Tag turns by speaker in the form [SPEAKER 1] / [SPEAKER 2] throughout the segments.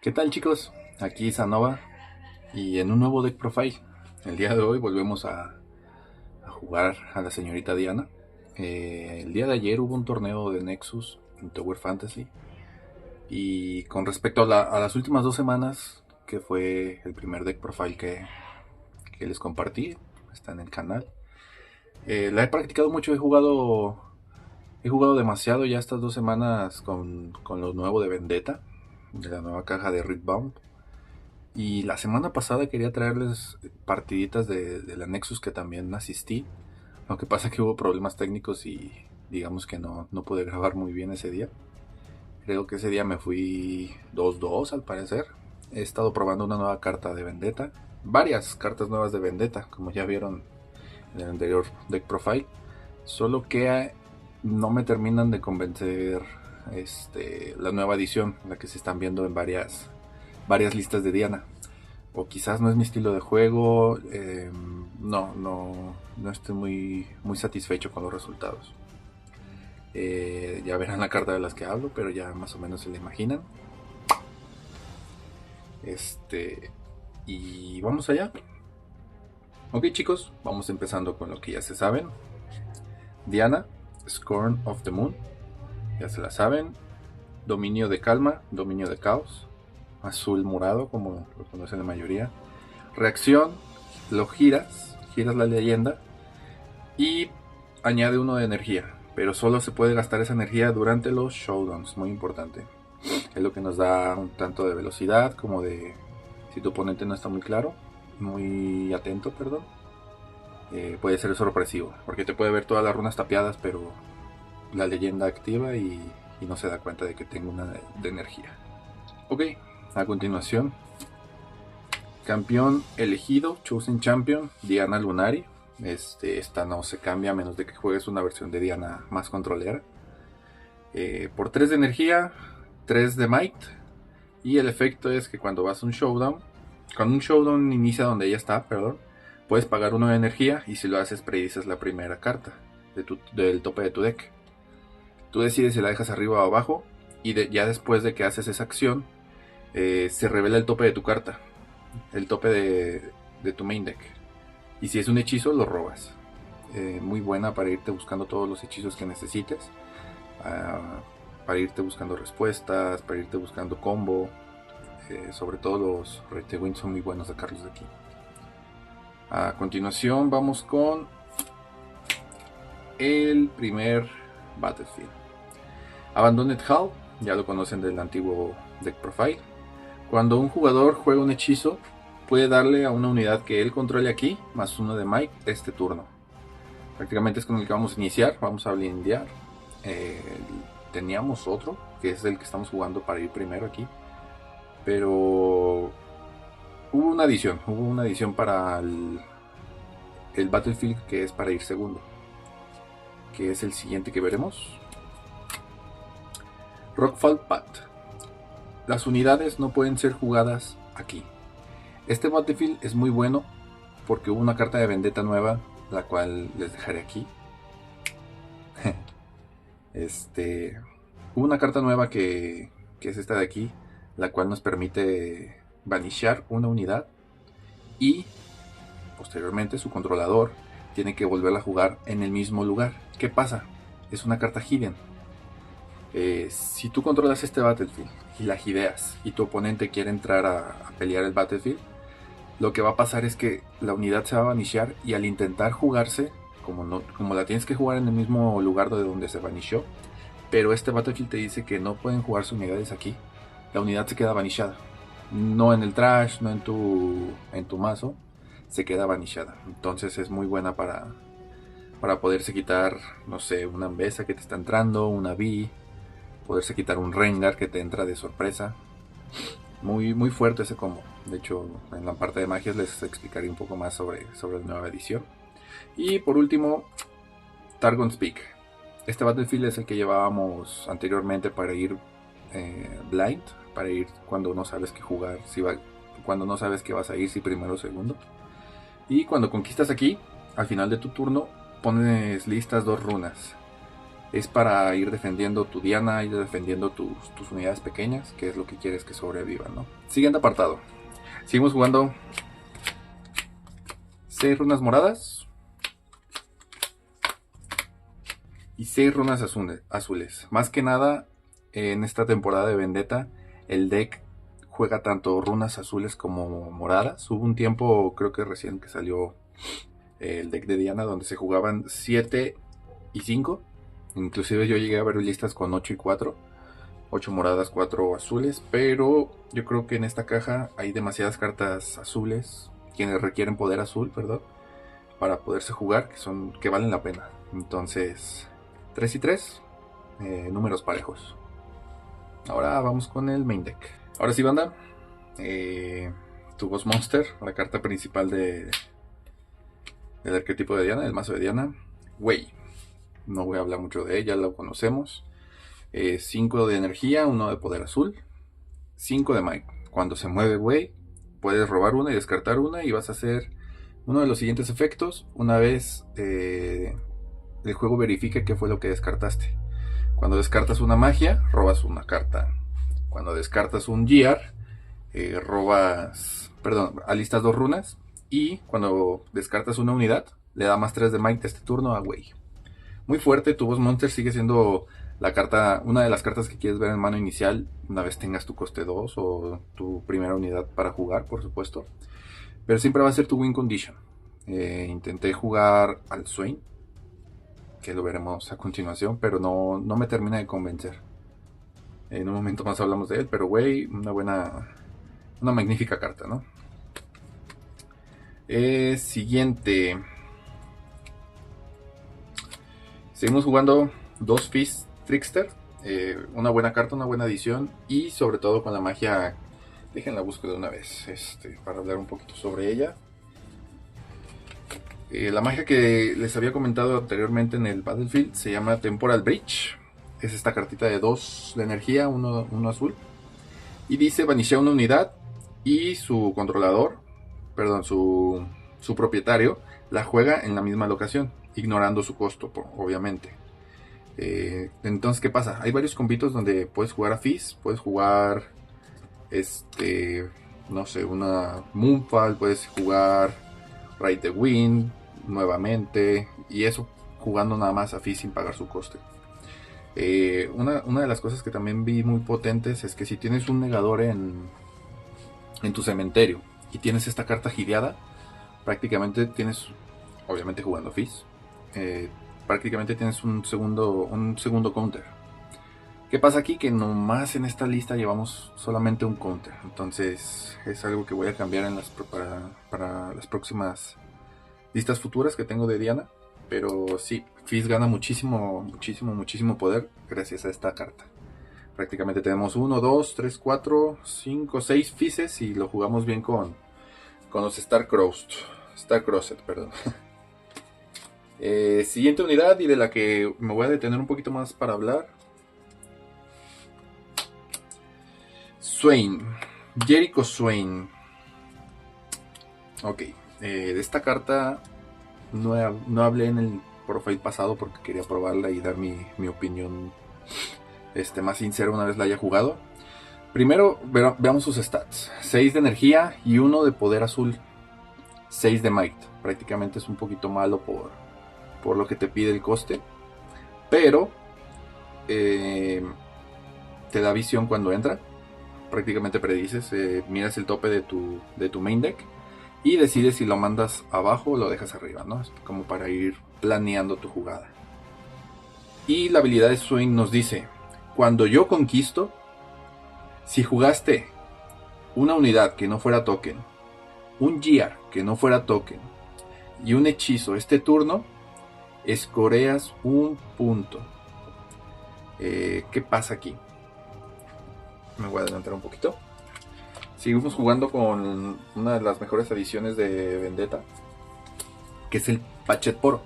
[SPEAKER 1] ¿Qué tal, chicos? Aquí Sanova y en un nuevo deck profile. El día de hoy volvemos a jugar a la señorita Diana. El día de ayer hubo un torneo de Nexus en Tower Fantasy y con respecto a las últimas 2 semanas, que fue el primer deck profile que les compartí, está en el canal. La he practicado mucho, he jugado demasiado ya estas 2 semanas con lo nuevo de Vendetta, de la nueva caja de Ridbound. Y la semana pasada quería traerles partiditas de la Nexus que también asistí. Lo que pasa es que hubo problemas técnicos y digamos que no pude grabar muy bien ese día. Creo que ese día me fui 2-2 al parecer. He estado probando una nueva carta de Vendetta. Varias cartas nuevas de Vendetta, como ya vieron en el anterior deck profile. Solo que no me terminan de convencer la nueva edición, la que se están viendo en varias listas de Diana. O quizás no es mi estilo de juego. No estoy muy satisfecho con los resultados. Ya verán la carta de las que hablo, pero ya más o menos se la imaginan. Y vamos allá. Ok, chicos, vamos empezando con lo que ya se saben. Diana, Scorn of the Moon, ya se la saben. Dominio de calma, dominio de caos. Azul morado, como lo conocen la mayoría. Reacción, lo giras la leyenda y añade uno de energía, pero solo se puede gastar esa energía durante los showdowns, muy importante. Es lo que nos da un tanto de velocidad, como de si tu oponente no está muy atento, perdón. Puede ser sorpresivo, porque te puede ver todas las runas tapiadas, pero la leyenda activa y no se da cuenta de que tengo una de energía. Ok, a continuación, campeón elegido, Chosen Champion, Diana Lunari. Esta no se cambia a menos de que juegues una versión de Diana más controlera. Por 3 de energía, 3 de might. Y el efecto es que cuando vas a un showdown, cuando un showdown inicia donde ella está, perdón, puedes pagar 1 de energía y si lo haces predices la primera carta del tope de tu deck. Tú decides si la dejas arriba o abajo y ya después de que haces esa acción, se revela el tope de tu carta, el tope de tu main deck. Y si es un hechizo, lo robas. Muy buena para irte buscando todos los hechizos que necesites. Para irte buscando respuestas, para irte buscando combo. Sobre todo los Red Wind son muy buenos sacarlos de aquí. A continuación vamos con el primer Battlefield. Abandoned Hall, ya lo conocen del antiguo deck profile. Cuando un jugador juega un hechizo, puede darle a una unidad que él controle aquí, más 1 de might este turno. Prácticamente es con el que vamos a iniciar, vamos a blindear. Teníamos otro, que es el que estamos jugando para ir primero aquí. Pero hubo una adición para el Battlefield que es para ir segundo. Que es el siguiente que veremos. Rockfall Pact. Las unidades no pueden ser jugadas aquí. Este Battlefield es muy bueno porque hubo una carta de Vendetta nueva, la cual les dejaré aquí. Hubo una carta nueva que es esta de aquí, la cual nos permite vanishar una unidad y posteriormente su controlador tiene que volverla a jugar en el mismo lugar. ¿Qué pasa? Es una carta hidden. Si tú controlas este Battlefield y la gideas y tu oponente quiere entrar a pelear el Battlefield, lo que va a pasar es que la unidad se va a vanishar y al intentar jugarse, como la tienes que jugar en el mismo lugar de donde se vanishó, pero este Battlefield te dice que no pueden jugarse unidades aquí, la unidad se queda vanishada. No en el trash, no en tu mazo, se queda vanishada. Entonces es muy buena para poderse quitar, no sé, una Ambessa que te está entrando, una Vi, poderse quitar un Rengar que te entra de sorpresa. Muy fuerte ese combo. De hecho, en la parte de magias les explicaré un poco más sobre la nueva edición. Y por último, Targon's Peak. Este Battlefield es el que llevábamos anteriormente para ir blind, para ir cuando no sabes qué jugar, cuando no sabes qué vas a ir, si primero o segundo. Y cuando conquistas aquí, al final de tu turno, pones listas 2 runas. Es para ir defendiendo tu Diana, ir defendiendo tus unidades pequeñas, que es lo que quieres que sobrevivan, ¿no? Siguiente apartado. Seguimos jugando 6 runas moradas y 6 runas azules. Más que nada, en esta temporada de Vendetta, el deck juega tanto runas azules como moradas. Hubo un tiempo, creo que recién que salió el deck de Diana, donde se jugaban 7 y 5. Inclusive yo llegué a ver listas con 8 y 4. 8 moradas, 4 azules. Pero yo creo que en esta caja hay demasiadas cartas azules, quienes requieren poder azul, perdón, para poderse jugar, que valen la pena. Entonces, 3 y 3, números parejos. Ahora vamos con el main deck. Ahora sí, banda, tu Boss Monster, la carta principal del arquetipo de Diana, del mazo de Diana, Wei. No voy a hablar mucho de ella, lo conocemos. 5 de energía, 1 de poder azul, 5 de might. Cuando se mueve Wei, puedes robar una y descartar una y vas a hacer uno de los siguientes efectos una vez el juego verifique qué fue lo que descartaste. Cuando descartas una magia, robas una carta. Cuando descartas un Gear, alistas 2 runas. Y cuando descartas una unidad, le da más 3 de might este turno a Wei. Muy fuerte, tu Boss Monster sigue siendo una de las cartas que quieres ver en mano inicial una vez tengas tu coste 2 o tu primera unidad para jugar, por supuesto. Pero siempre va a ser tu win condition. Intenté jugar al Swain, que lo veremos a continuación, pero no me termina de convencer. En un momento más hablamos de él, pero güey, una magnífica carta, ¿no? Siguiente. Seguimos jugando 2 Fizz Trickster. Una buena carta, una buena adición. Y sobre todo con la magia. Déjenla busco de una vez. Para hablar un poquito sobre ella. La magia que les había comentado anteriormente en el Battlefield se llama Temporal Bridge. Es esta cartita de 2 de energía, uno azul. Y dice vanishea una unidad. Y su controlador, perdón, su propietario, la juega en la misma locación, ignorando su costo, obviamente. Entonces, ¿qué pasa? Hay varios combitos donde puedes jugar a Fizz, puedes jugar, no sé, una Moonfall, puedes jugar Ride the Wind nuevamente, y eso jugando nada más a Fizz sin pagar su coste. Una de las cosas que también vi muy potentes es que si tienes un negador en tu cementerio y tienes esta carta gideada, prácticamente tienes, obviamente jugando Fizz, prácticamente tienes un segundo counter. ¿Qué pasa aquí? Que nomás en esta lista llevamos solamente un counter. Entonces es algo que voy a cambiar para las próximas listas futuras que tengo de Diana. Pero sí, Fizz gana muchísimo poder gracias a esta carta. Prácticamente tenemos 1, 2, 3, 4, 5, 6 Fizzes y lo jugamos bien con los Star-Crossed, perdón. Siguiente unidad y de la que me voy a detener un poquito más para hablar. Swain. Jericho Swain. Ok. De esta carta no hablé en el profile pasado porque quería probarla y dar mi opinión más sincera una vez la haya jugado. Primero veamos sus stats. 6 de energía y 1 de poder azul. 6 de might. Prácticamente es un poquito malo por lo que te pide el coste. Pero te da visión cuando entra. Prácticamente predices, miras el tope de tu main deck y decides si lo mandas abajo o lo dejas arriba, ¿no? Es como para ir planeando tu jugada. Y la habilidad de Swain nos dice: cuando yo conquisto, si jugaste una unidad que no fuera token, un Gear que no fuera token y un hechizo este turno, escoreas un punto. ¿Qué pasa aquí? Me voy a adelantar un poquito. Seguimos jugando con una de las mejores adiciones de Vendetta, que es el Patched Poro.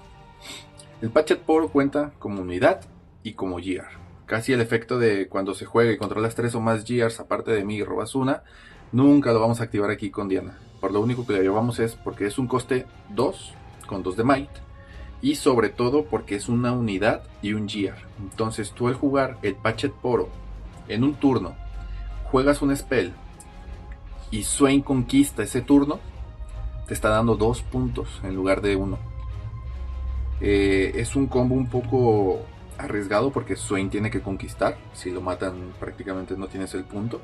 [SPEAKER 1] El Patched Poro cuenta como unidad y como Gear. Casi el efecto de cuando se juega y controlas 3 o más Gears aparte de mí y robas una, nunca lo vamos a activar aquí con Diana. Por lo único que le llevamos es porque es un coste 2 con 2 de might Y sobre todo porque es una unidad y un gear. Entonces tú al jugar el Patchet Poro en un turno, juegas un spell y Swain conquista ese turno, te está dando 2 puntos en lugar de 1. Es un combo un poco arriesgado porque Swain tiene que conquistar. Si lo matan prácticamente no tienes el punto.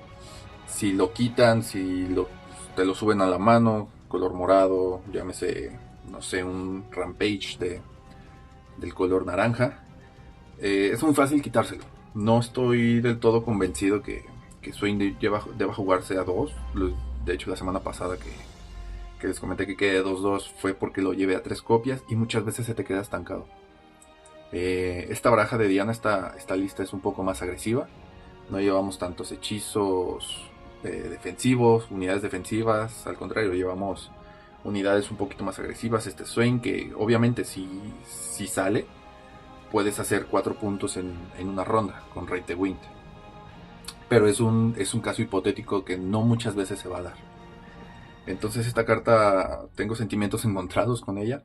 [SPEAKER 1] Si lo quitan, te lo suben a la mano, color morado, llámese, no sé, un Rampage del color naranja, es muy fácil quitárselo. No estoy del todo convencido que Swain deba jugarse a 2. De hecho, la semana pasada que les comenté que quedé 2-2 fue porque lo llevé a 3 copias y muchas veces se te queda estancado. Esta baraja de Diana, esta lista es un poco más agresiva. No llevamos tantos hechizos defensivos, unidades defensivas. Al contrario, llevamos unidades un poquito más agresivas. Este Swain, que obviamente si sale, puedes hacer 4 puntos en una ronda con Rate the Wind. Pero es un caso hipotético que no muchas veces se va a dar. Entonces esta carta tengo sentimientos encontrados con ella.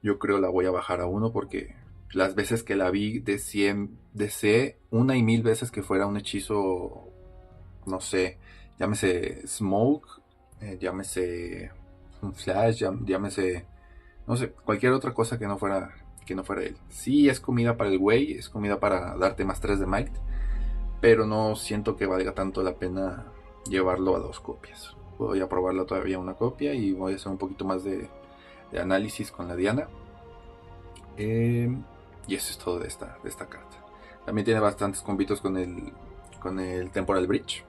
[SPEAKER 1] Yo creo la voy a bajar a 1 porque las veces que la vi deseé una y mil veces que fuera un hechizo, no sé, llámese Smoke, llámese un Flash, llámese, no sé, cualquier otra cosa que no fuera él. Sí es comida para el güey, es comida para darte más 3 de Might, pero no siento que valga tanto la pena llevarlo a 2 copias. Voy a probarlo todavía una copia y voy a hacer un poquito más de análisis con la Diana. Y eso es todo de esta carta. También tiene bastantes combitos con el Temporal Bridge.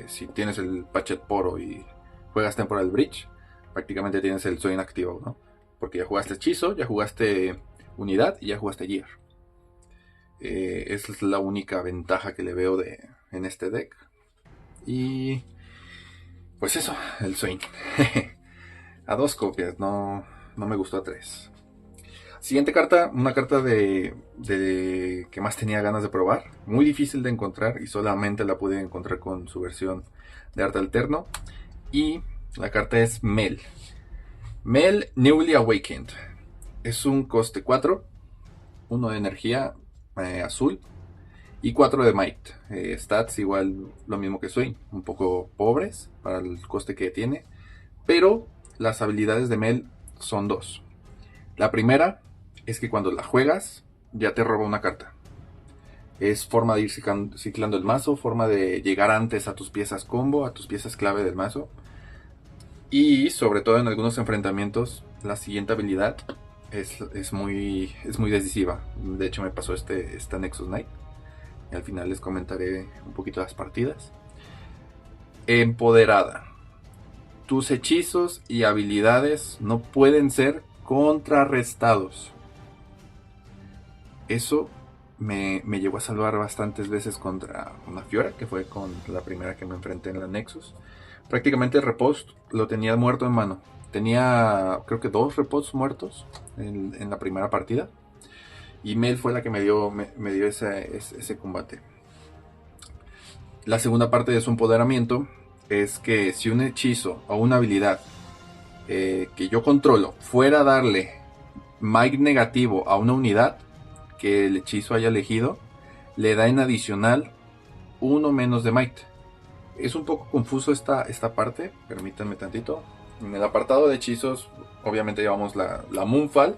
[SPEAKER 1] Si tienes el Patchet Poro y juegas Temporal Bridge, prácticamente tienes el Swain activo, ¿no? Porque ya jugaste hechizo, ya jugaste unidad y ya jugaste gear. Esa es la única ventaja que le veo en este deck. Y pues eso, el Swain. A 2 copias, no me gustó a 3. Siguiente carta, una carta de que más tenía ganas de probar. Muy difícil de encontrar y solamente la pude encontrar con su versión de arte alterno. Y la carta es Mel. Mel Newly Awakened. Es un coste 4, 1 de energía azul y 4 de might. Stats igual lo mismo que Swain, un poco pobres para el coste que tiene. Pero las habilidades de Mel son 2. La primera es que cuando la juegas ya te roba una carta. Es forma de ir ciclando el mazo, forma de llegar antes a tus piezas combo, a tus piezas clave del mazo. Y sobre todo en algunos enfrentamientos, la siguiente habilidad es muy decisiva. De hecho me pasó esta Nexus Knight. Y al final les comentaré un poquito las partidas. Empoderada. Tus hechizos y habilidades no pueden ser contrarrestados. Eso me llevó a salvar bastantes veces contra una Fiora, que fue con la primera que me enfrenté en la Nexus. Prácticamente el repost lo tenía muerto en mano. Tenía creo que 2 reposts muertos en la primera partida. Y Mel fue la que me dio ese combate. La segunda parte de su empoderamiento es que si un hechizo o una habilidad que yo controlo fuera a darle might negativo a una unidad que el hechizo haya elegido, le da en adicional 1 menos de might. Es un poco confuso esta parte, permítanme tantito. En el apartado de hechizos obviamente llevamos la Moonfall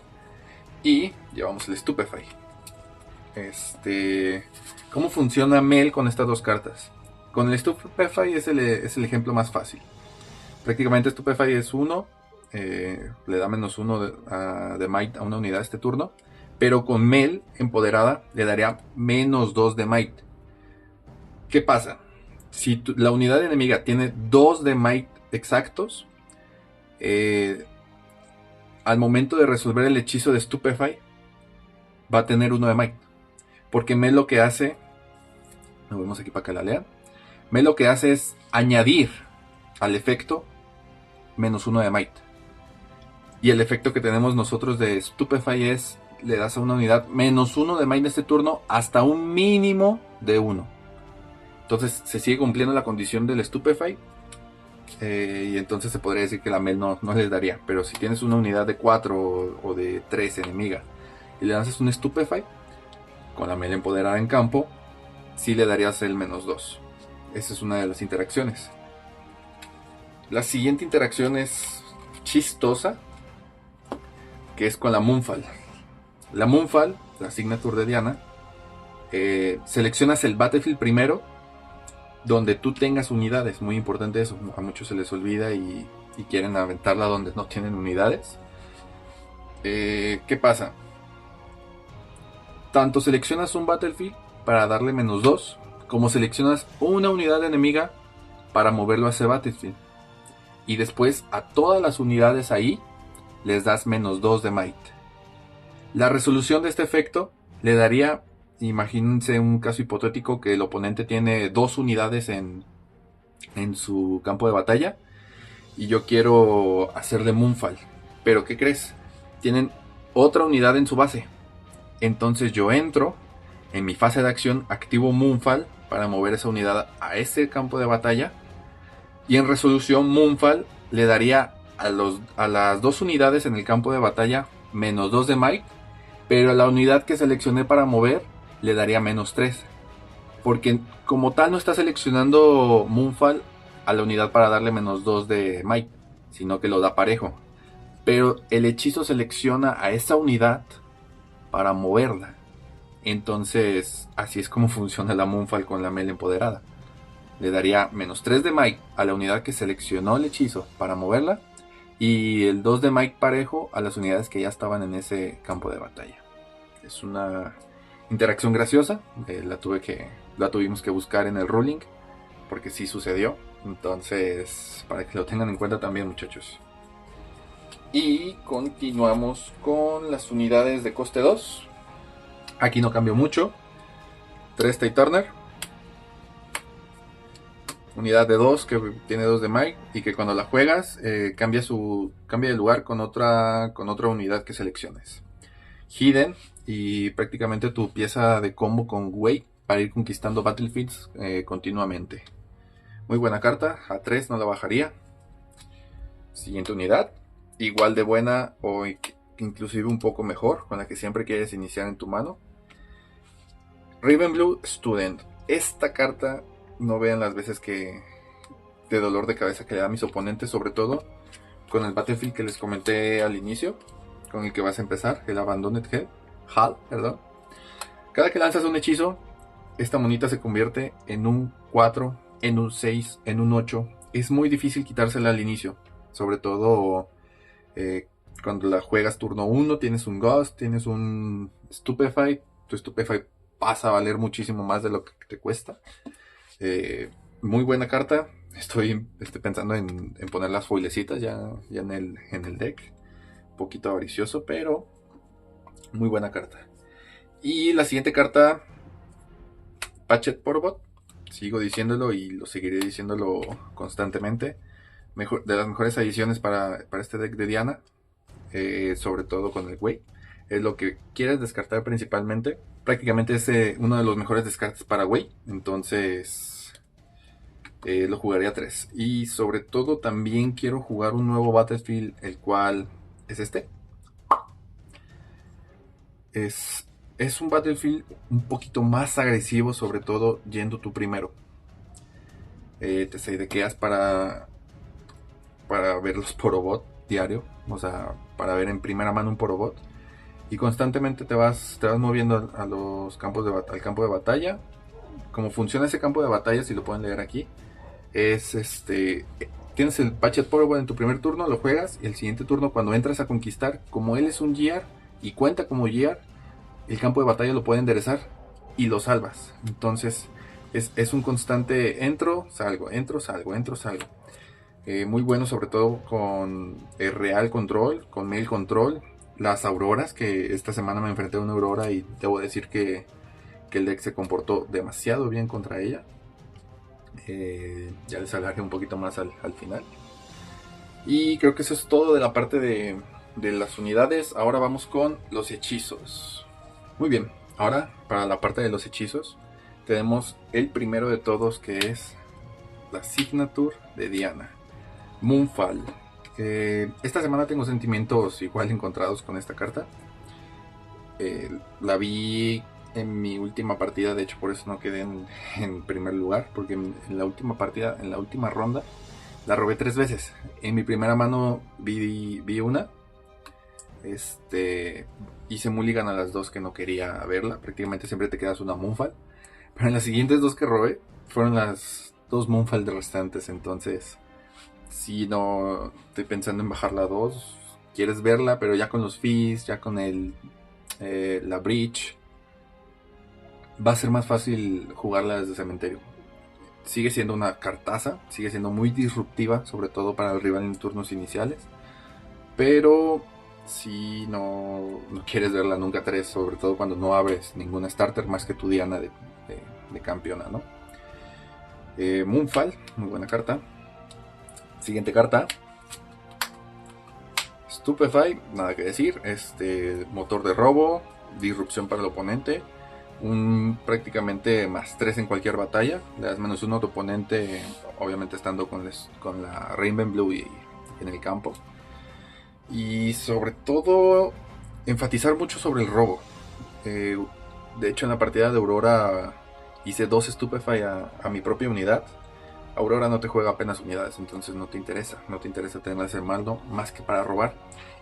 [SPEAKER 1] y llevamos el Stupefy. ¿Cómo funciona Mel con estas 2 cartas? Con el Stupefy es el ejemplo más fácil. Prácticamente Stupefy es 1, le da menos 1 de might a una unidad este turno. Pero con Mel empoderada le daría menos 2 de might. ¿Qué pasa? Si la unidad enemiga tiene 2 de might exactos, al momento de resolver el hechizo de Stupefy, va a tener 1 de might. Porque Mel lo que hace, nos vemos aquí para que la lean. Mel lo que hace es añadir al efecto menos 1 de might. Y el efecto que tenemos nosotros de Stupefy es, le das a una unidad menos 1 de might en este turno hasta un mínimo de 1. Entonces se sigue cumpliendo la condición del Stupefy. Y entonces se podría decir que la Mel no les daría. Pero si tienes una unidad de 4 o de 3 enemiga y le lanzas un Stupefy, con la melee empoderada en campo, sí le darías el -2. Esa es una de las interacciones. La siguiente interacción es chistosa, que es con la Moonfall. La Moonfall, la signature de Diana, seleccionas el Battlefield primero, donde tú tengas unidades. Muy importante eso, a muchos se les olvida y quieren aventarla donde no tienen unidades. ¿Qué pasa? Tanto seleccionas un Battlefield para darle -2, como seleccionas una unidad enemiga para moverlo a ese Battlefield. Y después a todas las unidades ahí les das -2 de Might. La resolución de este efecto le daría, imagínense un caso hipotético que el oponente tiene 2 unidades en su campo de batalla y yo quiero hacerle Moonfall. Pero ¿qué crees? Tienen otra unidad en su base. Entonces yo entro, en mi fase de acción activo Moonfall para mover esa unidad a ese campo de batalla. Y en resolución Moonfall le daría a las 2 unidades en el campo de batalla -2 de Might. Pero a la unidad que seleccioné para mover le daría -3. Porque como tal no está seleccionando Moonfall a la unidad para darle -2 de Might, sino que lo da parejo. Pero el hechizo selecciona a esa unidad para moverla. Entonces así es como funciona la Moonfall con la melee empoderada. Le daría -3 de Might a la unidad que seleccionó el hechizo para moverla. Y el 2 de Might parejo a las unidades que ya estaban en ese campo de batalla. Es una interacción graciosa. La tuvimos que buscar en el ruling, porque sí sucedió. Entonces, para que lo tengan en cuenta también, muchachos. Y continuamos con las unidades de coste 2. Aquí no cambió mucho. 3 Tide Turner. Unidad de 2 que tiene 2 de Might y que cuando la juegas cambia de lugar con otra unidad que selecciones. Hidden y prácticamente tu pieza de combo con Wei para ir conquistando Battlefields continuamente. Muy buena carta, a 3 no la bajaría. Siguiente unidad, igual de buena o inclusive un poco mejor, con la que siempre quieres iniciar en tu mano. Ravenblue Student. Esta carta, no vean las veces de dolor de cabeza que le da a mis oponentes, sobre todo con el Battlefield que les comenté al inicio, con el que vas a empezar, el Abandoned Hall, perdón. Cada que lanzas un hechizo, esta monita se convierte en un 4, en un 6, en un 8. Es muy difícil quitársela al inicio, sobre todo cuando la juegas turno 1, tienes un Ghost, tienes un Stupefy. Tu Stupefy pasa a valer muchísimo más de lo que te cuesta. Muy buena carta. Estoy pensando en poner las foilecitas ya en el deck. Un poquito avaricioso, pero muy buena carta. Y la siguiente carta, Patchet Porobot. Sigo diciéndolo y lo seguiré diciéndolo constantemente. De las mejores adiciones para este deck de Diana. Sobre todo con el Wei. Es lo que quieres descartar principalmente. Prácticamente es uno de los mejores descartes para Wei. Entonces lo jugaría 3. Y sobre todo también quiero jugar un nuevo Battlefield, el cual es este. Es un Battlefield un poquito más agresivo, sobre todo yendo tú primero. Te sidequeas para ver los Porobot diario. O sea, para ver en primera mano un Porobot. Y constantemente te vas moviendo a los al campo de batalla. Como funciona ese campo de batalla, si lo pueden leer aquí, es tienes el Patchet Porobot en tu primer turno, lo juegas, y el siguiente turno cuando entras a conquistar, como él es un GR y cuenta como GR, el campo de batalla lo puede enderezar y lo salvas. Entonces es un constante entro, salgo, entro, salgo, entro, salgo. Muy bueno, sobre todo con Real Control, con Mail Control. Las auroras, que esta semana me enfrenté a una aurora y debo decir que el deck se comportó demasiado bien contra ella. Ya les hablaré un poquito más al final. Y creo que eso es todo de la parte de las unidades. Ahora vamos con los hechizos. Muy bien, ahora para la parte de los hechizos tenemos el primero de todos, que es la signature de Diana, Moonfall. Esta semana tengo sentimientos igual encontrados con esta carta. La vi en mi última partida, de hecho por eso no quedé en primer lugar, porque en la última partida, en la última ronda, la robé 3 veces. En mi primera mano vi una. Hice mulligan a las 2 que no quería verla. Prácticamente siempre te quedas una Moonfall. Pero en las siguientes 2 que robé fueron las 2 Moonfall restantes. Entonces, si no estoy pensando en bajar la 2. Quieres verla, pero ya con los fees, ya con la Breach, va a ser más fácil jugarla desde cementerio. Sigue siendo una cartaza, sigue siendo muy disruptiva, sobre todo para el rival en turnos iniciales. Pero si no quieres verla nunca 3, sobre todo cuando no abres ninguna starter más que tu Diana de campeona, ¿no? Moonfall, muy buena carta. Siguiente carta. Stupefy, nada que decir. Motor de robo, disrupción para el oponente. Prácticamente más 3 en cualquier batalla. Le das menos 1 a tu oponente, obviamente estando con la Rainbow Blue y en el campo. Y sobre todo, enfatizar mucho sobre el robo. De hecho, en la partida de Aurora hice 2 Stupefy a mi propia unidad. Aurora no te juega apenas unidades, entonces no te interesa tenerlas en mano más que para robar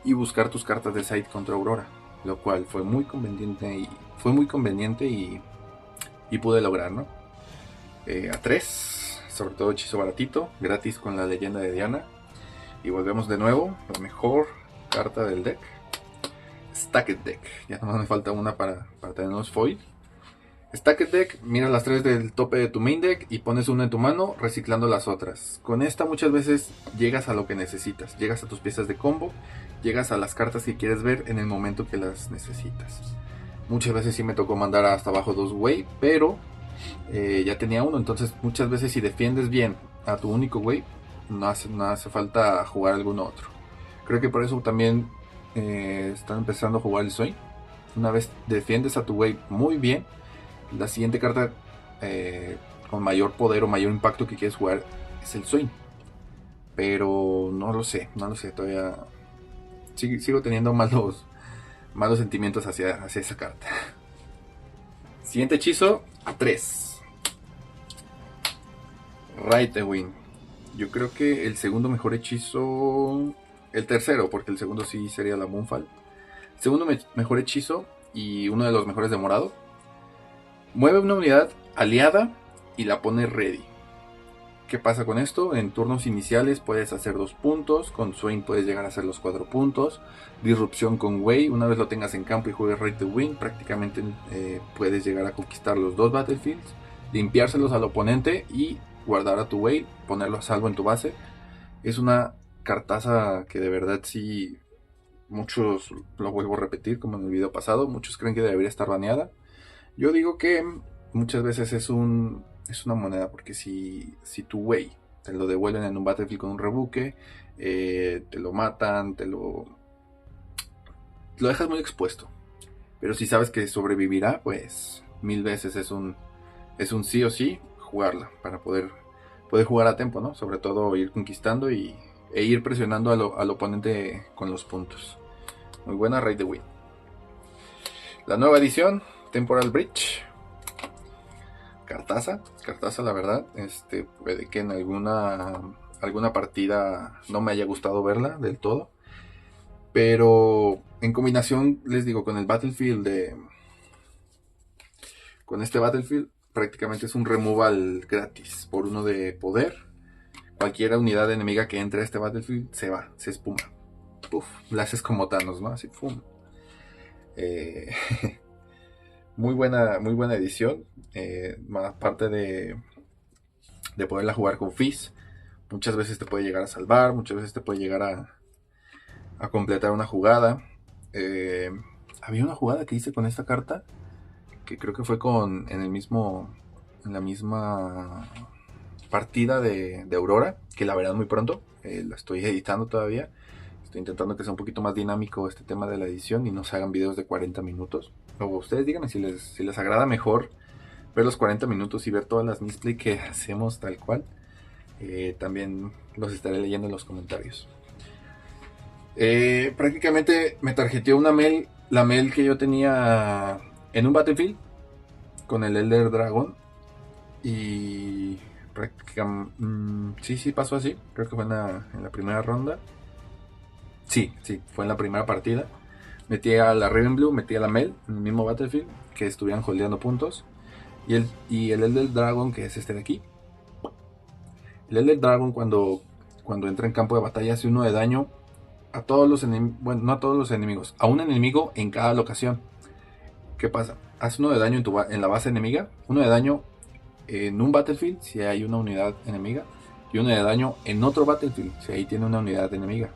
[SPEAKER 1] y buscar tus cartas de side contra Aurora, lo cual fue muy conveniente y pude lograr, ¿no? A 3, sobre todo hechizo baratito, gratis con la leyenda de Diana. Y volvemos de nuevo, la mejor carta del deck, Stacked Deck. Ya nomás me falta una para tenerlos foil. Stacked Deck, mira las 3 del tope de tu main deck y pones una en tu mano, reciclando las otras. Con esta muchas veces llegas a lo que necesitas, llegas a tus piezas de combo, llegas a las cartas que quieres ver en el momento que las necesitas. Muchas veces sí me tocó mandar hasta abajo 2 wave, pero ya tenía uno, entonces muchas veces si defiendes bien a tu único wave, no hace falta jugar algún otro. Creo que por eso también están empezando a jugar el Swain. Una vez defiendes a tu wave muy bien, la siguiente carta con mayor poder o mayor impacto que quieres jugar es el Swain. Pero no lo sé, todavía sigo teniendo malos sentimientos hacia esa carta. Siguiente hechizo, 3. Right the Wind. Yo creo que el segundo mejor hechizo, el tercero, porque el segundo sí sería la Moonfall. Segundo mejor hechizo y uno de los mejores de morado. Mueve una unidad aliada y la pone ready. ¿Qué pasa con esto? En turnos iniciales puedes hacer 2 puntos, con Swain puedes llegar a hacer los 4 puntos. Disrupción con Wei, una vez lo tengas en campo y juegues Right the Wind, prácticamente puedes llegar a conquistar los 2 battlefields, limpiárselos al oponente y guardar a tu Wei, ponerlo a salvo en tu base. Es una cartaza que de verdad sí, muchos, lo vuelvo a repetir como en el video pasado, muchos creen que debería estar baneada. Yo digo que muchas veces es una moneda, porque si tu Wei te lo devuelven en un battlefield con un rebuque, te lo matan, lo dejas muy expuesto. Pero si sabes que sobrevivirá, pues 1000 veces es un sí o sí jugarla para poder jugar a tiempo, ¿no? Sobre todo ir conquistando e ir presionando al oponente con los puntos. Muy buena Right the Wind. La nueva edición, Temporal Breach. Cartaza la verdad. Puede que en alguna partida no me haya gustado verla del todo, pero en combinación, les digo, con el Battlefield con este Battlefield, prácticamente es un removal gratis por 1 de poder. Cualquier unidad enemiga que entre a este Battlefield se espuma. Puf, la haces como Thanos, ¿no? Así, pum. Muy buena edición. Más parte de poderla jugar con Fizz. Muchas veces te puede llegar a salvar, muchas veces te puede llegar a completar una jugada. Había una jugada que hice con esta carta, que creo que fue en la misma partida de Aurora, que la verán muy pronto. La estoy editando todavía. Estoy intentando que sea un poquito más dinámico este tema de la edición y no se hagan videos de 40 minutos. O ustedes díganme si les agrada mejor ver los 40 minutos y ver todas las misplay que hacemos tal cual. También los estaré leyendo en los comentarios. Prácticamente me tarjeteó una Mel, la Mel que yo tenía en un Battlefield con el Elder Dragon. Y prácticamente, sí, pasó así. Creo que fue en la primera ronda. Sí, fue en la primera partida. Metí a la Raven Blue, metí a la Mel en el mismo Battlefield, que estuvieran holdeando puntos. Y el Elder Dragon, que es este de aquí. El Elder Dragon cuando entra en campo de batalla hace uno de daño a todos los enemigos. Bueno, no a todos los enemigos, a un enemigo en cada locación. ¿Qué pasa? Hace uno de daño en la base enemiga, uno de daño en un Battlefield si hay una unidad enemiga, y uno de daño en otro Battlefield si ahí tiene una unidad enemiga.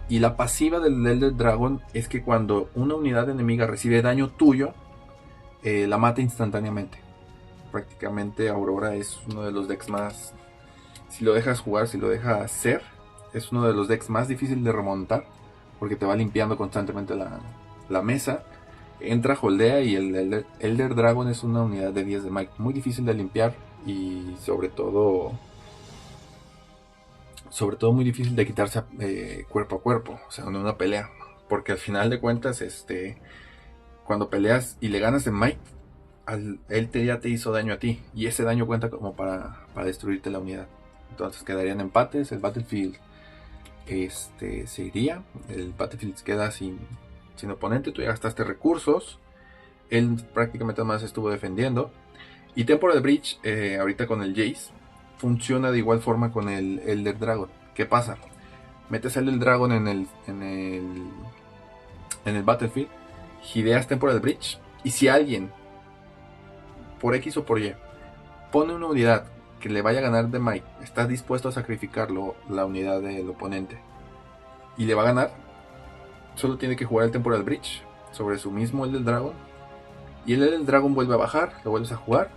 [SPEAKER 1] Y la pasiva del Elder Dragon es que cuando una unidad enemiga recibe daño tuyo, la mata instantáneamente. Prácticamente Aurora es uno de los decks más, si lo dejas jugar, si lo dejas hacer, es uno de los decks más difíciles de remontar, porque te va limpiando constantemente la mesa. Entra, holdea, y el Elder Dragon es una unidad de 10 de Mike, muy difícil de limpiar y sobre todo muy difícil de quitarse cuerpo a cuerpo, o sea, en una pelea, porque al final de cuentas, cuando peleas y le ganas en Mike, él ya te hizo daño a ti, y ese daño cuenta como para destruirte la unidad. Entonces quedarían empates, el Battlefield se iría, el Battlefield queda sin oponente, tú ya gastaste recursos, él prácticamente más estuvo defendiendo. Y Temporal Breach, ahorita con el Jace, funciona de igual forma con el Elder Dragon. ¿Qué pasa? Metes el Elder Dragon en el Battlefield, gideas Temporal Breach, y si alguien, por X o por Y, pone una unidad que le vaya a ganar de Mike, está dispuesto a sacrificarlo, la unidad del oponente, y le va a ganar, solo tiene que jugar el Temporal Breach sobre su mismo Elder Dragon, y el Elder Dragon vuelve a bajar, lo vuelves a jugar,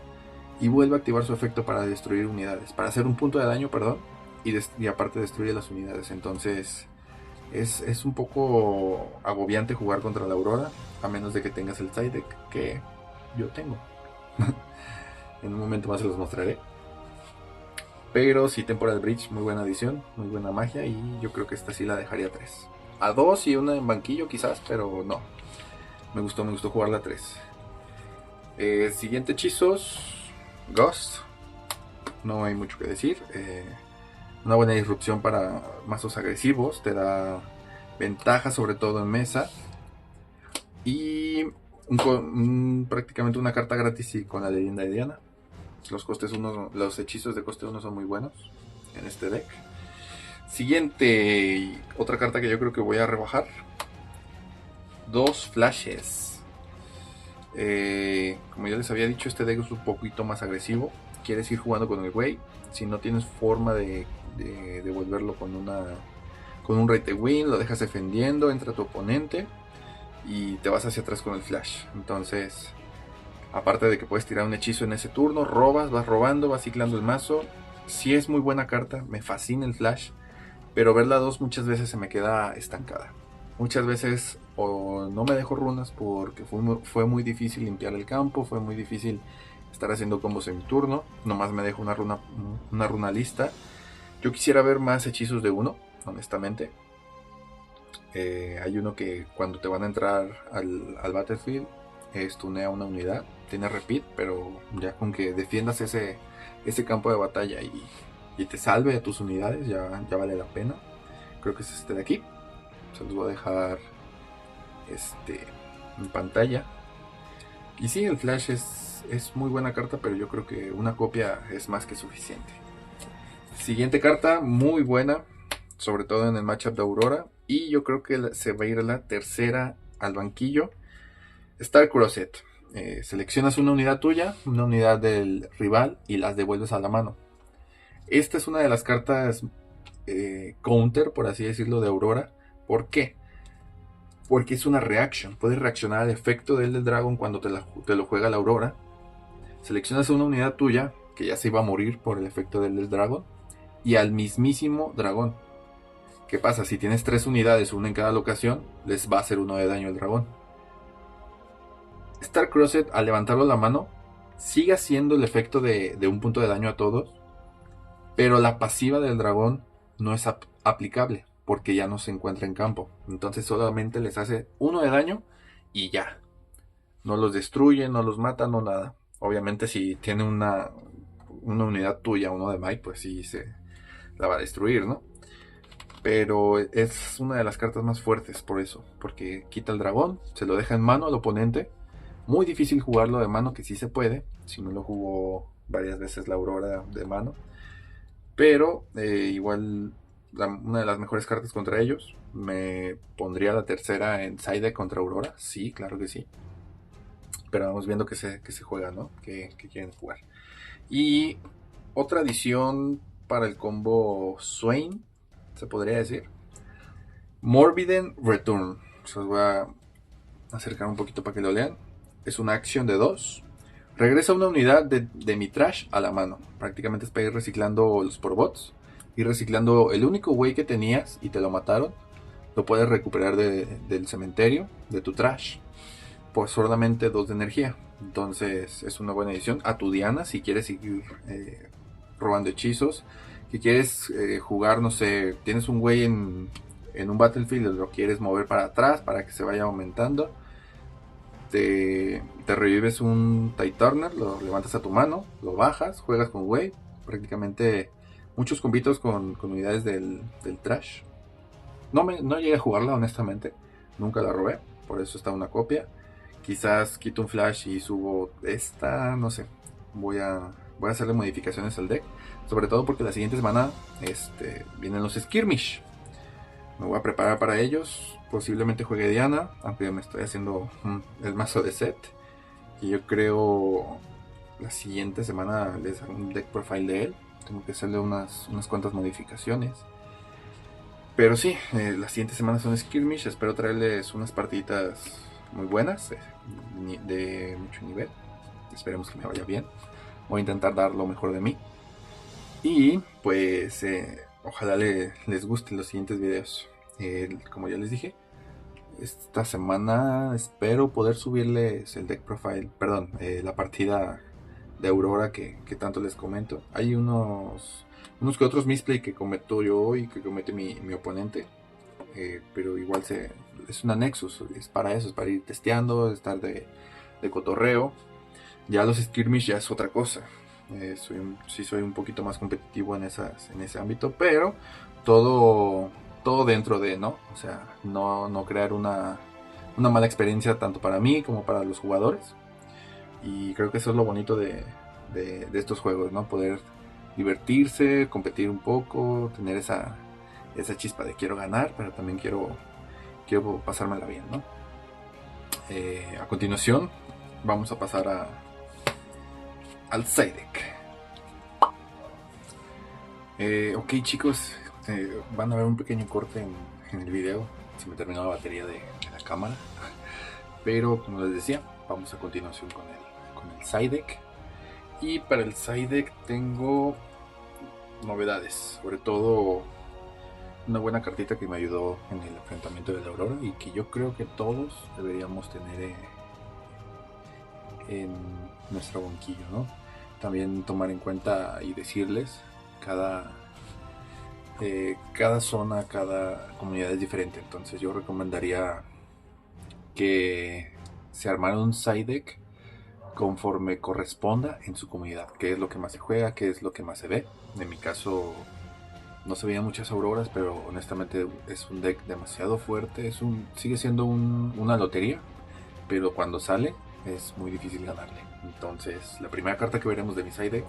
[SPEAKER 1] y vuelve a activar su efecto para destruir unidades, para hacer un punto de daño, perdón, y aparte destruye las unidades. Entonces es un poco agobiante jugar contra la Aurora, a menos de que tengas el side deck, que yo tengo. En un momento más se los mostraré. Pero sí, Temporal Breach, muy buena adición, muy buena magia, y yo creo que esta sí la dejaría 3. A 2 y una en banquillo quizás, pero no. Me gustó jugarla a 3. Siguiente hechizos, Ghost. No hay mucho que decir. Una buena disrupción para mazos agresivos, te da ventaja sobre todo en mesa. Y prácticamente una carta gratis y con la leyenda de Diana. Los hechizos de coste 1 son muy buenos en este deck. Siguiente, otra carta que yo creo que voy a rebajar. 2 flashes. Como ya les había dicho, este deck es un poquito más agresivo. Quieres ir jugando con el Way. Si no tienes forma de devolverlo con un rate win, lo dejas defendiendo, entra tu oponente y te vas hacia atrás con el flash. Entonces, aparte de que puedes tirar un hechizo en ese turno, vas robando, vas ciclando el mazo. Sí es muy buena carta, me fascina el flash, pero verla 2 muchas veces se me queda estancada. Muchas veces o no me dejo runas porque fue muy difícil limpiar el campo, fue muy difícil estar haciendo combos en mi turno, nomás me dejo una runa lista. Yo quisiera ver más hechizos de 1, honestamente. Hay uno que cuando te van a entrar al Battlefield, stunea una unidad, tiene repeat, pero ya con que defiendas ese campo de batalla y te salve a tus unidades, ya vale la pena. Creo que es este de aquí. Se los voy a dejar en pantalla. Y sí, el flash es muy buena carta, pero yo creo que una copia es más que suficiente. Siguiente carta, muy buena, sobre todo en el matchup de Aurora, y yo creo que se va a ir la tercera al banquillo. Star Crosset. Seleccionas una unidad tuya, una unidad del rival, y las devuelves a la mano. Esta es una de las cartas counter, por así decirlo, de Aurora. ¿Por qué? Porque es una reaction. Puedes reaccionar al efecto del Dragon cuando te lo juega la Aurora. Seleccionas una unidad tuya que ya se iba a morir por el efecto del Dragon, y al mismísimo dragón. ¿Qué pasa? Si tienes 3 unidades, una en cada locación, les va a hacer 1 de daño al dragón. Star Crosset, al levantarlo a la mano, sigue haciendo el efecto de un punto de daño a todos, pero la pasiva del dragón no es aplicable. porque ya no se encuentra en campo. Entonces solamente les hace 1 de daño y ya. No los destruye, no los mata, no nada. Obviamente si tiene una unidad tuya, uno de Mike, pues sí se la va a destruir, ¿no? Pero es una de las cartas más fuertes por eso. Porque quita el dragón, se lo deja en mano al oponente. Muy difícil jugarlo de mano, que sí se puede. Si no lo jugó varias veces la Aurora de mano. Pero igual una de las mejores cartas contra ellos. Me pondría la tercera en side contra Aurora. Sí, claro que sí. Pero vamos viendo que se juega, ¿no? Que quieren jugar. Y otra adición para el combo Swain, se podría decir. Morbiden Return. Se los voy a acercar un poquito para que lo lean. Es una acción de 2. Regresa una unidad de mi trash a la mano. Prácticamente es para ir reciclando los porbots. Ir reciclando el único güey que tenías y te lo mataron. Lo puedes recuperar del cementerio, de tu trash. Por solamente 2 de energía. Entonces es una buena edición. A tu Diana, si quieres seguir robando hechizos. Si quieres jugar, no sé, tienes un güey en un battlefield, lo quieres mover para atrás para que se vaya aumentando. Te revives un Titurner, lo levantas a tu mano, lo bajas, juegas con güey. Prácticamente muchos combitos con unidades del trash. No llegué a jugarla, honestamente. Nunca la robé, por eso está una copia. Quizás quito un flash y subo esta, no sé. Voy a hacerle modificaciones al deck. Sobre todo porque la siguiente semana vienen los skirmish. Me voy a preparar para ellos. Posiblemente juegue Diana, aunque me estoy haciendo el mazo de set. Y yo creo la siguiente semana les hago un deck profile de él. Tengo que hacerle unas cuantas modificaciones. Pero sí, la siguiente semana son skirmish. Espero traerles unas partiditas muy buenas, de mucho nivel. Esperemos que me vaya bien. Voy a intentar dar lo mejor de mí. Y pues ojalá les gusten los siguientes videos. Como ya les dije, esta semana espero poder subirles el deck profile, perdón, la partida de Aurora que tanto les comento. Hay unos que otros misplay que cometo yo y que comete mi oponente. Pero igual es una Nexus, es para eso, es para ir testeando, estar de cotorreo. Ya los skirmish ya es otra cosa. Sí soy un poquito más competitivo en ese ámbito, pero todo dentro de, ¿no? O sea, no crear una mala experiencia tanto para mí como para los jugadores. Y creo que eso es lo bonito de estos juegos, ¿no? Poder divertirse, competir un poco, tener esa chispa de quiero ganar, pero también quiero pasármela bien, ¿no? A continuación vamos a pasar al side deck. Ok, chicos, van a ver un pequeño corte en el video. Se me terminó la batería de la cámara. Pero como les decía, vamos a continuación con el side deck. Y para el side deck tengo novedades, sobre todo una buena cartita que me ayudó en el enfrentamiento de la Aurora y que yo creo que todos deberíamos tener en nuestro banquillo, ¿no? También tomar en cuenta y decirles cada zona, cada comunidad es diferente. Entonces yo recomendaría que se armara un side deck conforme corresponda en su comunidad. Qué es lo que más se juega, qué es lo que más se ve. En mi caso no se veían muchas auroras, pero honestamente es un deck demasiado fuerte. Sigue siendo una lotería, pero cuando sale es muy difícil ganarle. Entonces la primera carta que veremos de mi side deck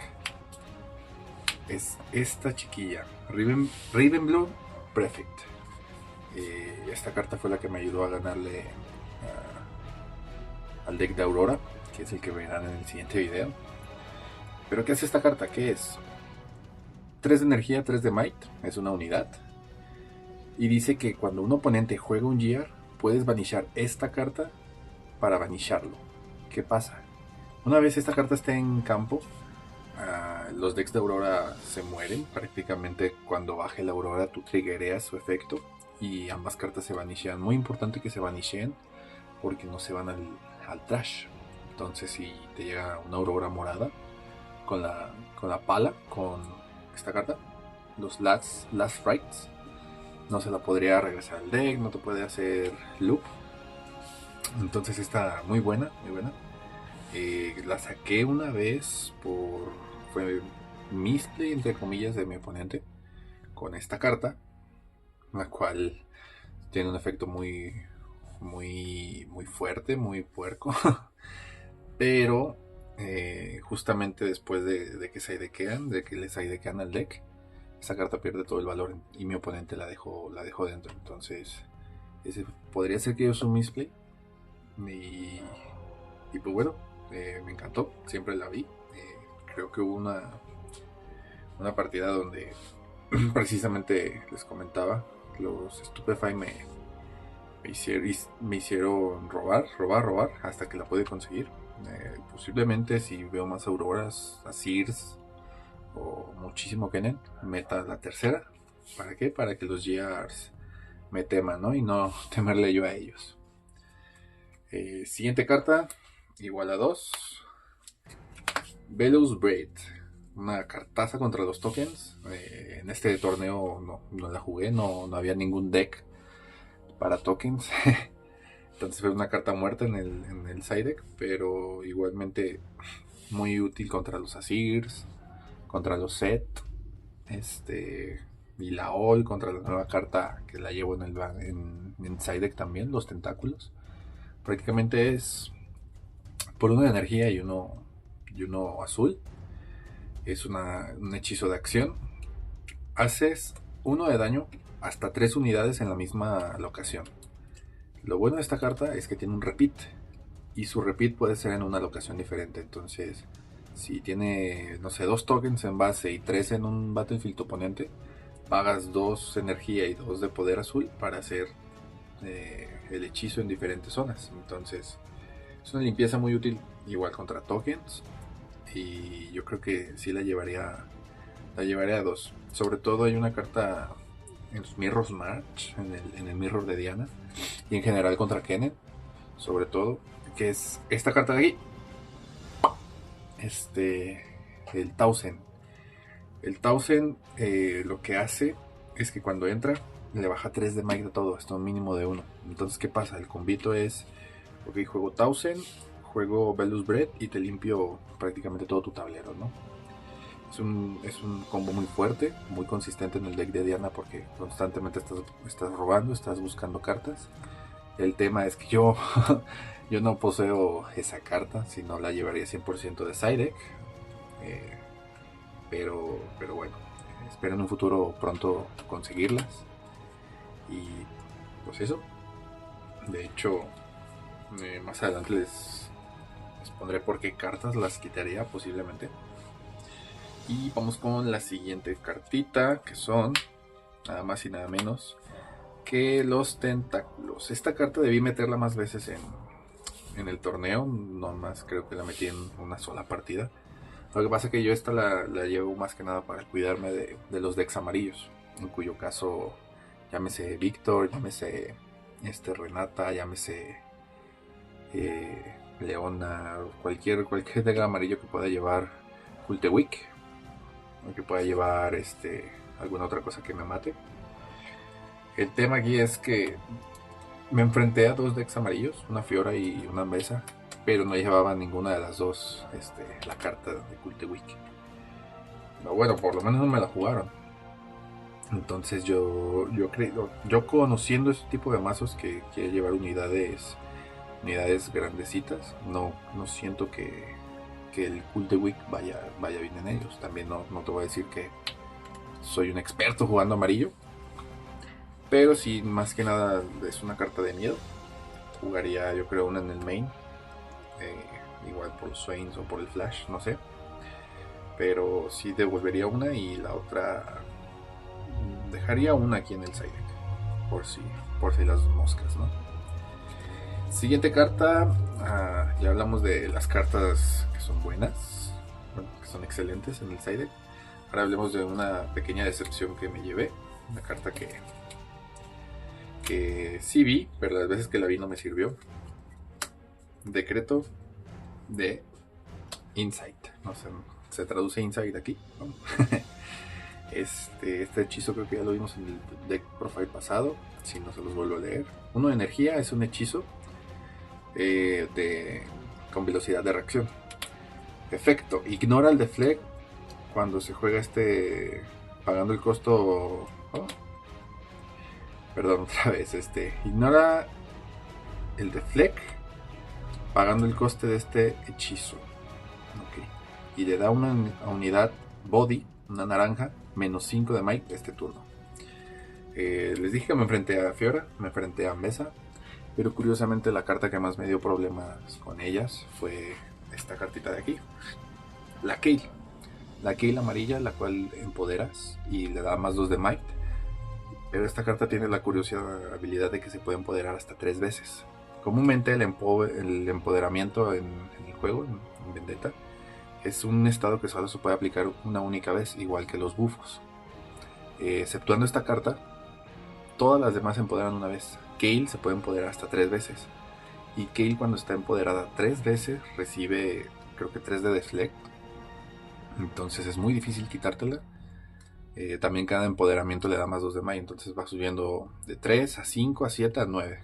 [SPEAKER 1] es esta chiquilla, Ravenblood Prefect. Esta carta fue la que me ayudó a ganarle al deck de Aurora, que es el que verán en el siguiente video. Pero ¿qué hace esta carta? ¿Qué es? 3 de energía, 3 de might, es una unidad. Y dice que cuando un oponente juega un Gear, puedes banishar esta carta para banisharlo. ¿Qué pasa? Una vez esta carta esté en campo, los decks de Aurora se mueren. Prácticamente cuando baje la Aurora tú triggereas su efecto y ambas cartas se banishean. Muy importante que se banisheen porque no se van al trash. Entonces si te llega una Aurora morada con la pala, con esta carta, los last rights, no se la podría regresar al deck, no te puede hacer loop. Entonces está muy buena, muy buena. La saqué una vez fue misplay entre comillas de mi oponente con esta carta, la cual tiene un efecto muy fuerte, muy puerco. Pero justamente después de que de que le sidequean al deck, esa carta pierde todo el valor y mi oponente la dejó dentro. Entonces, ese podría ser que yo soy un misplay. Y pues bueno, me encantó, siempre la vi. Creo que hubo una partida donde precisamente les comentaba, los Stupefy me hicieron robar hasta que la pude conseguir. Posiblemente si veo más Auroras, Asirs o muchísimo Kennen, meta la tercera. ¿Para qué? Para que los GRs me teman, ¿no? Y no temerle yo a ellos. Siguiente carta, igual a 2. Velos Braid. Una cartaza contra los tokens. En este torneo no la jugué, no había ningún deck para tokens. Entonces fue una carta muerta en el side deck, pero igualmente muy útil contra los Asirs, contra los Set, y la All, contra la nueva carta que la llevo en side deck también, los tentáculos. Prácticamente es por una energía y uno azul. Es un hechizo de acción. Haces 1 de daño hasta 3 unidades en la misma locación. Lo bueno de esta carta es que tiene un repeat. Y su repeat puede ser en una locación diferente. Entonces, si tiene, no sé, 2 tokens en base y 3 en un battlefield tu oponente, pagas 2 energía y 2 de poder azul para hacer el hechizo en diferentes zonas. Entonces, es una limpieza muy útil, igual contra tokens. Y yo creo que sí la llevaría a 2. Sobre todo hay una carta en los Mirror's March, en el Mirror de Diana, y en general contra Kennen, sobre todo, que es esta carta de aquí, el Tausen. El Tausen lo que hace es que cuando entra le baja 3 de Might de todo, esto un mínimo de 1. Entonces, ¿qué pasa? El combito es, ok, juego Tausen, juego Velos Braid y te limpio prácticamente todo tu tablero, ¿no? Es un combo muy fuerte, muy consistente en el deck de Diana porque constantemente estás robando, estás buscando cartas. El tema es que yo no poseo esa carta, si no la llevaría 100% de side deck. Pero bueno, espero en un futuro pronto conseguirlas. Y pues eso. De hecho, más adelante les pondré por qué cartas las quitaría posiblemente. Y vamos con la siguiente cartita, que son nada más y nada menos que los tentáculos. Esta carta debí meterla más veces en el torneo, no más creo que la metí en una sola partida. Lo que pasa es que yo esta la llevo más que nada para cuidarme de los decks amarillos, en cuyo caso llámese Víctor, llámese Renata, llámese Leona, cualquier deck amarillo que pueda llevar Kultewick, o que pueda llevar alguna otra cosa que me mate. El tema aquí es que me enfrenté a 2 decks amarillos, una Fiora y una Mesa, pero no llevaba ninguna de las dos la carta de Kultewick. Pero bueno, por lo menos no me la jugaron. Entonces yo conociendo este tipo de mazos que quiere llevar unidades grandecitas, no siento que el Kultewick vaya bien en ellos. También no te voy a decir que soy un experto jugando amarillo, pero sí, más que nada es una carta de miedo. Jugaría yo creo una en el main, igual por los Swains o por el Flash, no sé. Pero sí devolvería una y la otra dejaría una aquí en el side deck, por si las moscas, ¿no? Siguiente carta, ya hablamos de las cartas que son buenas, bueno, que son excelentes en el side deck. Ahora hablemos de una pequeña decepción que me llevé, una carta que sí vi, pero las veces que la vi no me sirvió. Decreto de Insight, no sé, se traduce Insight aquí, ¿no? Este hechizo creo que ya lo vimos en el deck profile pasado, si no se los vuelvo a leer. Uno de energía es un hechizo con velocidad de reacción. Efecto, ignora el deflect cuando se juega pagando el costo... oh, perdón, otra vez, ignora el deflect pagando el coste de este hechizo. Okay. Y le da una unidad body, una naranja, -5 de Mike este turno. Les dije que me enfrenté a Fiora, me enfrenté a Mesa, pero curiosamente la carta que más me dio problemas con ellas fue esta cartita de aquí, la Kayle. La Kayle amarilla, la cual empoderas y le da +2 de Might. Pero esta carta tiene la curiosa habilidad de que se puede empoderar hasta 3 veces. Comúnmente el empoderamiento en el juego, en Vendetta, es un estado que solo se puede aplicar una única vez, igual que los bufos. Exceptuando esta carta, todas las demás se empoderan una vez. Kayle se puede empoderar hasta 3 veces. Y Kayle, cuando está empoderada 3 veces, recibe creo que 3 de deflect. Entonces es muy difícil quitártela. También cada empoderamiento le da +2 de Mike. Entonces va subiendo de 3 a 5 a 7 a 9.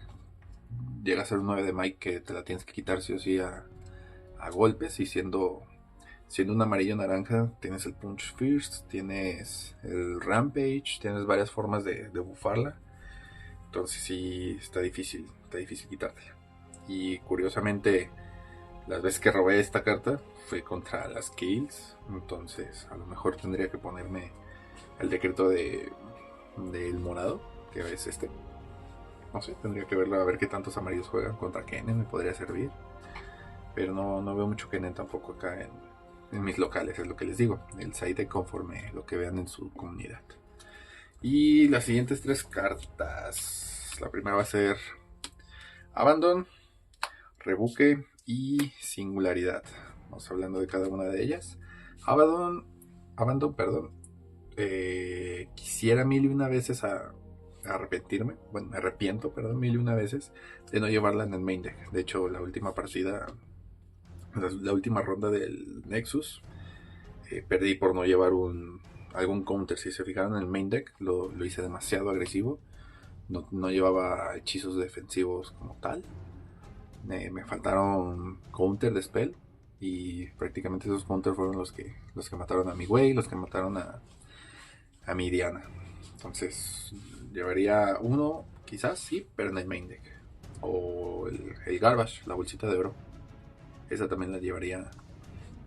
[SPEAKER 1] Llega a ser un 9 de Mike que te la tienes que quitar sí o sí a golpes. Y siendo un amarillo naranja, tienes el Punch First, tienes el Rampage, tienes varias formas de bufarla. Entonces sí está difícil quitártela. Y curiosamente, las veces que robé esta carta fue contra las Kayles. Entonces a lo mejor tendría que ponerme el decreto del morado, que es este. No sé, tendría que verlo a ver qué tantos amarillos juegan. Contra Kennen me podría servir. Pero no veo mucho Kennen tampoco acá en mis locales, es lo que les digo. El side conforme lo que vean en su comunidad. Y las siguientes 3 cartas. La primera va a ser Abandon, Rebuque y Singularidad. Vamos hablando de cada una de ellas. Abandon, perdón. Quisiera 1001 veces arrepentirme. Bueno, me arrepiento, perdón, 1001 veces de no llevarla en el main deck. De hecho, la última partida, la última ronda del Nexus, perdí por no llevar algún counter. Si se fijaron en el main deck, lo hice demasiado agresivo. No llevaba hechizos defensivos como tal. Me faltaron counter de spell. Y prácticamente esos counters fueron los que mataron a mi Wei, los que mataron a mi Diana. Entonces llevaría uno, quizás sí, pero en el main deck. O el Garbage, la bolsita de oro. Esa también la llevaría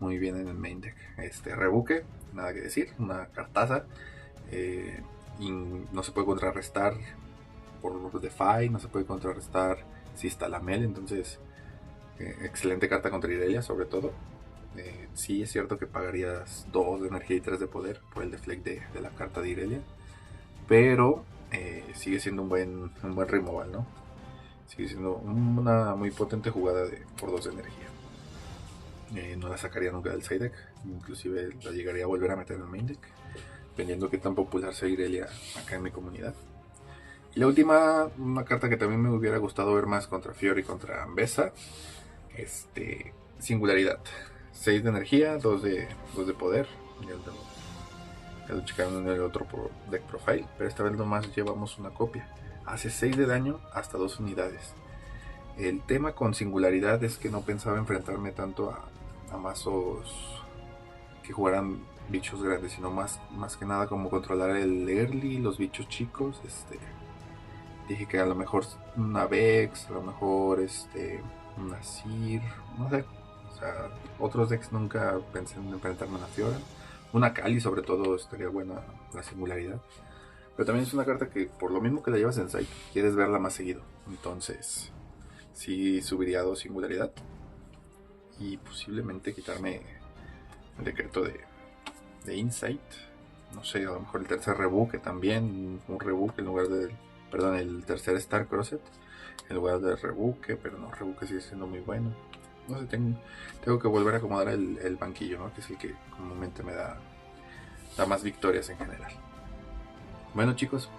[SPEAKER 1] muy bien en el main deck. Rebuque, nada que decir, una cartaza. Y no se puede contrarrestar por Defy, no se puede contrarrestar si está la Mel. Entonces, excelente carta contra Irelia, sobre todo. Sí es cierto que pagarías 2 de energía y 3 de poder por el deflect de la carta de Irelia, pero sigue siendo un buen removal, ¿no? Sigue siendo una muy potente jugada por 2 de energía. No la sacaría nunca del side deck, inclusive la llegaría a volver a meter en el main deck, dependiendo qué tan popular sea Irelia acá en mi comunidad. Y la última, una carta que también me hubiera gustado ver más contra Fiora y contra Ambessa, Singularidad. 6 de energía, 2 de poder. Ya lo checaron en el otro deck profile, pero esta vez nomás llevamos una copia. Hace 6 de daño hasta 2 unidades. El tema con Singularidad es que no pensaba enfrentarme tanto a mazos que jugaran bichos grandes, sino más que nada como controlar el early, los bichos chicos. Dije que a lo mejor una Vex, a lo mejor una Sir, no sé. O sea, otros decks nunca pensé en enfrentarme a una Fiora. Una Kali sobre todo estaría buena, la Singularidad. Pero también es una carta que por lo mismo que la llevas en site, quieres verla más seguido. Entonces, sí subiría a 2 Singularidad. Y posiblemente quitarme el decreto de Insight. No sé, a lo mejor el tercer Rebuque también. Un Rebuque en lugar del... Perdón, el tercer Star Crosset en lugar del Rebuque. Pero no, Rebuque sigue siendo muy bueno. No sé, tengo que volver a acomodar el banquillo, ¿no? Que es el que comúnmente me da más victorias en general. Bueno, chicos,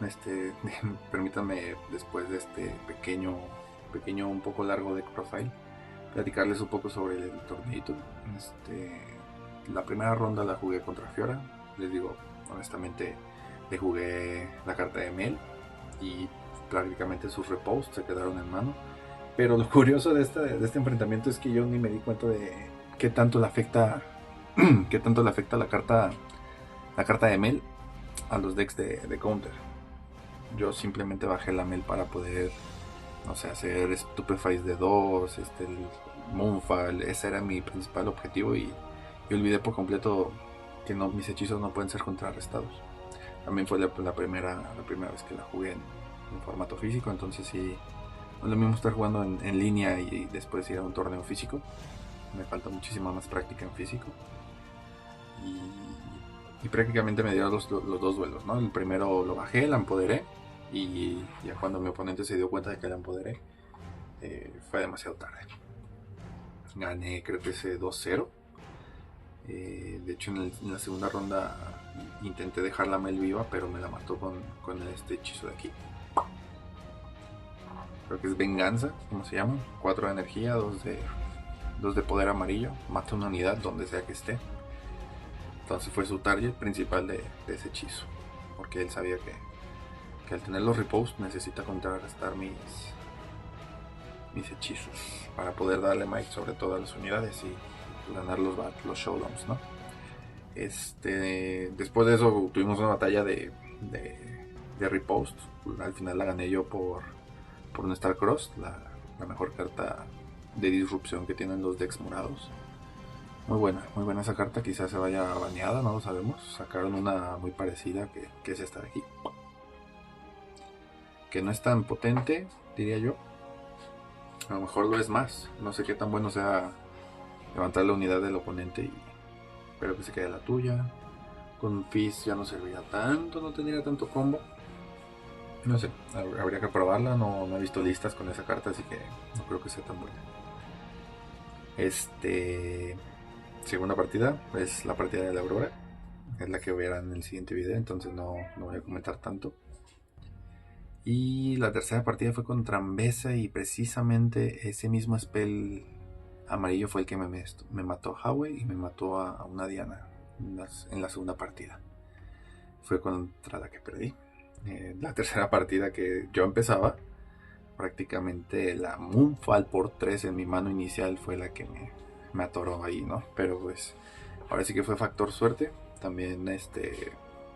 [SPEAKER 1] permítanme después de este pequeño, un poco largo deck profile, platicarles un poco sobre el torneito. La primera ronda la jugué contra Fiora. Les digo, honestamente le jugué la carta de Mel y prácticamente sus reposts se quedaron en mano. Pero lo curioso de este enfrentamiento es que yo ni me di cuenta de qué tanto le afecta qué tanto le afecta la carta de Mel a los decks de counter. Yo simplemente bajé la Mel para poder, no sé, hacer Stupefies de 2, el Moonfall. Ese era mi principal objetivo y olvidé por completo que mis hechizos no pueden ser contrarrestados. También fue la primera vez que la jugué en formato físico, entonces sí, no es lo mismo estar jugando en línea y después ir a un torneo físico. Me falta muchísima más práctica en físico. Y prácticamente me dieron los dos duelos, ¿no? El primero lo bajé, la empoderé. Y ya cuando mi oponente se dio cuenta de que la empoderé, fue demasiado tarde. Gané, creo que ese 2-0. De hecho, en la segunda ronda intenté dejar la Mel viva, pero me la mató con este hechizo de aquí. Creo que es Venganza, ¿cómo se llama? 4 de energía, 2 de poder amarillo. Mata una unidad donde sea que esté. Entonces fue su target principal de ese hechizo, porque él sabía que al tener los reposts necesita contrarrestar mis hechizos para poder darle mic sobre todas las unidades y ganar los showdowns, ¿no? Después de eso tuvimos una batalla de repost. Al final la gané yo por un Starcross, la mejor carta de disrupción que tienen los decks morados. Muy buena esa carta, quizás se vaya baneada, no lo sabemos. Sacaron una muy parecida que es esta de aquí, que no es tan potente, diría yo. A lo mejor lo es más, no sé qué tan bueno sea levantar la unidad del oponente y espero que se quede la tuya. Con Fizz ya no serviría tanto, no tendría tanto combo. No sé, habría que probarla, no he visto listas con esa carta, así que no creo que sea tan buena. Segunda partida es la partida de la Aurora, es la que verán en el siguiente video, entonces no voy a comentar tanto. Y la tercera partida fue contra Ambessa y precisamente ese mismo spell amarillo fue el que me mató a Howe y me mató a una Diana en la segunda partida. Fue contra la que perdí. La tercera partida que yo empezaba, prácticamente la Moonfall por 3 en mi mano inicial fue la que me atoró ahí, ¿no? Pero pues ahora sí que fue factor suerte. También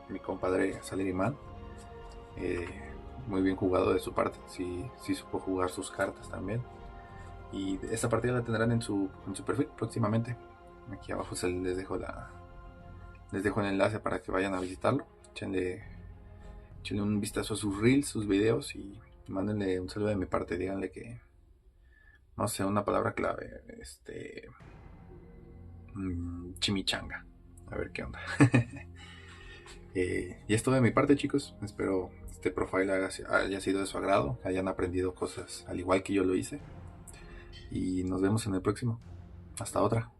[SPEAKER 1] mi compadre Saleriman, muy bien jugado de su parte, sí supo jugar sus cartas también. Y esta partida la tendrán en su perfil próximamente. Aquí abajo les dejo el enlace para que vayan a visitarlo. Échenle un vistazo a sus reels, sus videos y mándenle un saludo de mi parte. Díganle que, no sé, una palabra clave, chimichanga, a ver qué onda. Y esto de mi parte, chicos. Espero este profile haya sido de su agrado, que hayan aprendido cosas al igual que yo lo hice. Y nos vemos en el próximo. Hasta otra.